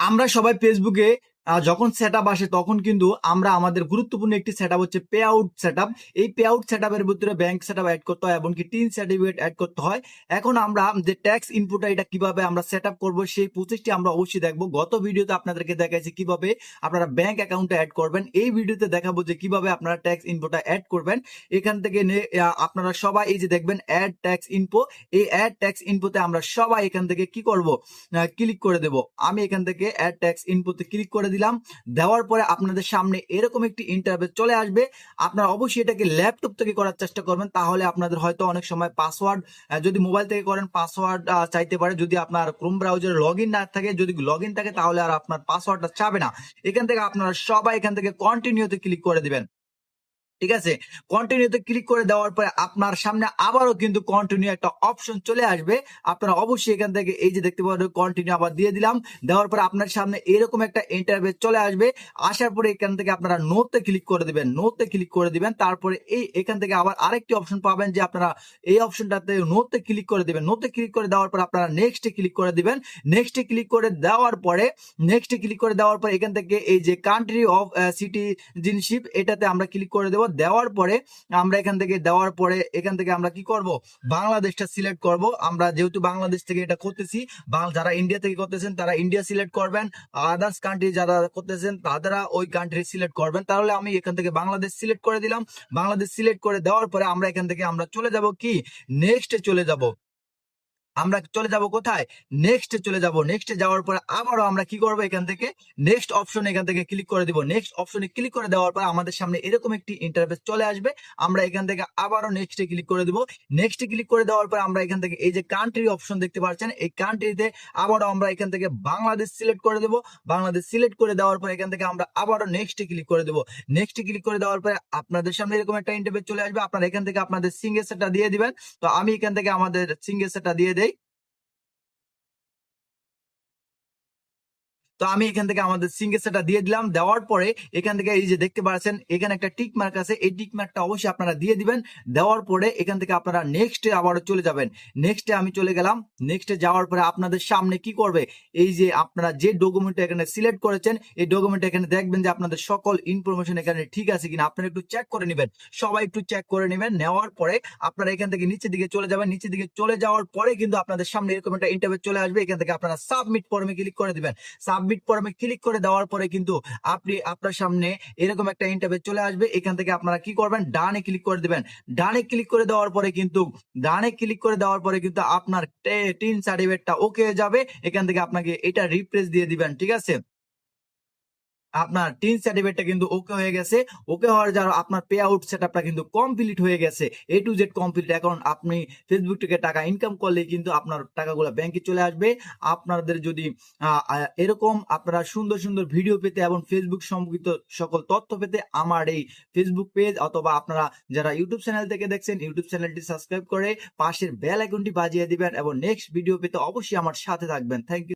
আমরা সবাই ফেসবুকে যখন সেট আপ আসে তখন কিন্তু আমরা আমাদের গুরুত্বপূর্ণ একটি সেট আপ হচ্ছে পে আউট সেট আপ। এই পে আউট সেট আপের ভিতরে ব্যাংক সেট আপ অ্যাড করতে হয় এমনকি টিন সার্টিফিকেট অ্যাড করতে হয়। এখন আমরা যে ট্যাক্স ইনপুট এটা কিভাবে আমরা সেট আপ করবো সেই প্রসেসটি আমরা অবশ্যই দেখবো। গত ভিডিওতে আপনাদেরকে দেখাইছি কিভাবে আপনারা ব্যাংক অ্যাকাউন্টে অ্যাড করবেন, এই ভিডিওতে দেখাবো যে কিভাবে আপনারা ট্যাক্স ইনপুটটা অ্যাড করবেন। এখান থেকে আপনারা সবাই এই যে দেখবেন অ্যাড ট্যাক্স ইনফো, এই অ্যাড ট্যাক্স ইনফোতে আমরা সবাই এখান থেকে কি করব, ক্লিক করে দেব। আমি এখান থেকে অ্যাড ট্যাক্স ইনপুটে ক্লিক করে দিলাম। দেওয়ার পরে আপনাদের সামনে এরকম একটি ইন্টারফেস চলে আসবে। আপনারা অবশ্যই এটাকে ল্যাপটপ থেকে করার চেষ্টা করবেন, তাহলে আপনাদের হয়তো অনেক সময় পাসওয়ার্ড, যদি মোবাইল থেকে করেন পাসওয়ার্ড চাইতে পারে। যদি আপনার ক্রোম ব্রাউজারে লগ ইন না থাকে, যদি লগ ইন থাকে তাহলে আর আপনার পাসওয়ার্ডটা চাবে না। এখান থেকে আপনারা সবাই এখান থেকে কন্টিনিউতে ক্লিক করে দিবেন। ঠিক আছে, কন্টিনিউতে ক্লিক করে দেওয়ার পরে আপনার সামনে আবারও কিন্তু কন্টিনিউ একটা অপশন চলে আসবে। আপনারা অবশ্যই এখান থেকে এই যে দেখতে পাবেন কন্টিনিউ আবার দিয়ে দিলাম। দেওয়ার পরে আপনার সামনে এরকম একটা ইন্টারফেস চলে আসবে। আসার পরে এখান থেকে আপনারা নোতে ক্লিক করে দিবেন, নোতে ক্লিক করে দিবেন। তারপরে এখান থেকে আবার আরেকটি অপশন পাবেন যে আপনারা এই অপশনটাতে নোতে ক্লিক করে দিবেন। নোতে ক্লিক করে দেওয়ার পর আপনারা নেক্সটে ক্লিক করে দিবেন। নেক্সটে ক্লিক করে দেওয়ার পরে এখান থেকে এই যে কান্ট্রি অফ সিটিজেনশিপ এটাতে আমরা ক্লিক করে দেবো। দেওয়ার পরে এখান থেকে আমরা কি করব, বাংলাদেশটা সিলেক্ট করব। আমরা যেহেতু বাংলাদেশ থেকে এটা করতেছি, যারা ইন্ডিয়া থেকে করতেছেন তারা ইন্ডিয়া সিলেক্ট করবেন, আদার্স কান্ট্রি যারা করতেছেন তারা ওই কান্ট্রি সিলেক্ট করবেন। তাহলে আমি এখান থেকে বাংলাদেশ সিলেক্ট করে দিলাম। বাংলাদেশ সিলেক্ট করে দেওয়ার পরে আমরা এখান থেকে আমরা চলে যাব কি, নেক্সটে চলে যাব। আমরা চলে যাব কোথায়, নেক্সটে চলে যাব। নেক্সটে যাওয়ার পরে আবারও আমরা কি করব, এখান থেকে নেক্সট অপশন এখান থেকে ক্লিক করে দিব। নেক্সট অপশনে ক্লিক করে দেওয়ার পর আমাদের সামনে এরকম একটি ইন্টারফেস চলে আসবে। আমরা এখান থেকে আবারও নেক্সটে ক্লিক করে দিব। নেক্সটে ক্লিক করে দেওয়ার পর আমরা এখান থেকে এই যে কান্ট্রি অপশন দেখতে পাচ্ছেন, এই কান্ট্রিতে আবারও আমরা এখান থেকে বাংলাদেশ সিলেক্ট করে দেব। বাংলাদেশ সিলেক্ট করে দেওয়ার পর এখান থেকে আমরা আবারও নেক্সটে ক্লিক করে দেব। নেক্সটে ক্লিক করে দেওয়ার পরে আপনাদের সামনে এরকম একটা ইন্টারফেস চলে আসবে। আপনারা এখান থেকে আপনাদের সিগনেচারটা দিয়ে দিবেন। তো আমি এখান থেকে আমাদের সিগনেচারটা দিয়ে দেই। তো আমি এখান থেকে আমাদের সিগনেচারটা দিয়ে দিলাম। দেওয়ার পরে এখান থেকে এই যে দেখতে পাচ্ছেন এখানে একটা টিক মার্ক আছে, এই টিক মার্কটা অবশ্যই আপনারা দিয়ে দিবেন। দেওয়ার পরে এখান থেকে আপনারা নেক্সটে আবারও চলে যাবেন। নেক্সটে আমি চলে গেলাম। নেক্সটে যাওয়ার পরে আপনাদের সামনে কি করবে, এই যে আপনারা যে ডকুমেন্টটা এখানে সিলেক্ট করেছেন এই ডকুমেন্টটা এখানে দেখবেন যে আপনাদের সকল ইনফরমেশন এখানে ঠিক আছে কিনা আপনারা একটু চেক করে নেবেন। সবাই একটু চেক করে নেবেন। নেওয়ার পরে আপনারা এখান থেকে নিচের দিকে চলে যাবেন। নিচের দিকে চলে যাওয়ার পরে কিন্তু আপনাদের সামনে এরকম একটা ইন্টারফেস চলে আসবে। এখান থেকে আপনারা সাবমিট ফর্মে ক্লিক করে দিবেন। সাবমিট ফর্মে ক্লিক করে দেওয়ার পরে কিন্তু আপনার সামনে এরকম একটা ইন্টারফেস চলে আসবে। এখান থেকে আপনারা কি করবেন, ডানে ক্লিক করে দিবেন। ডানে ক্লিক করে দেওয়ার পরে কিন্তু আপনার টিন সার্টিফিকেটটা ওকে হয়ে যাবে। এখান থেকে আপনাকে এটা রিপ্লেস দিয়ে দিবেন। ঠিক আছে, আপনার টিন সার্টিফিকেটটা কিন্তু ওকে হয়ে গেছে। ওকে হওয়ার যারা আপনার পে আউট সেটআপটা কিন্তু কমপ্লিট হয়ে গেছে, এ টু জেড কমপ্লিট। এখন আপনি ফেসবুক থেকে টাকা ইনকাম করলে কিন্তু আপনার টাকাগুলো ব্যাংকে চলে আসবে। আপনাদের যদি এরকম আপনারা সুন্দর সুন্দর ভিডিও পেতে এবং ফেসবুক সম্পর্কিত সকল তথ্য পেতে আমার এই ফেসবুক পেজ অথবা আপনারা যারা ইউটিউব চ্যানেল থেকে দেখছেন ইউটিউব চ্যানেলটি সাবস্ক্রাইব করে পাশের বেল আইকনটি বাজিয়ে দিবেন এবং নেক্সট ভিডিও পেতে অবশ্যই আমার সাথে থাকবেন। Thank you.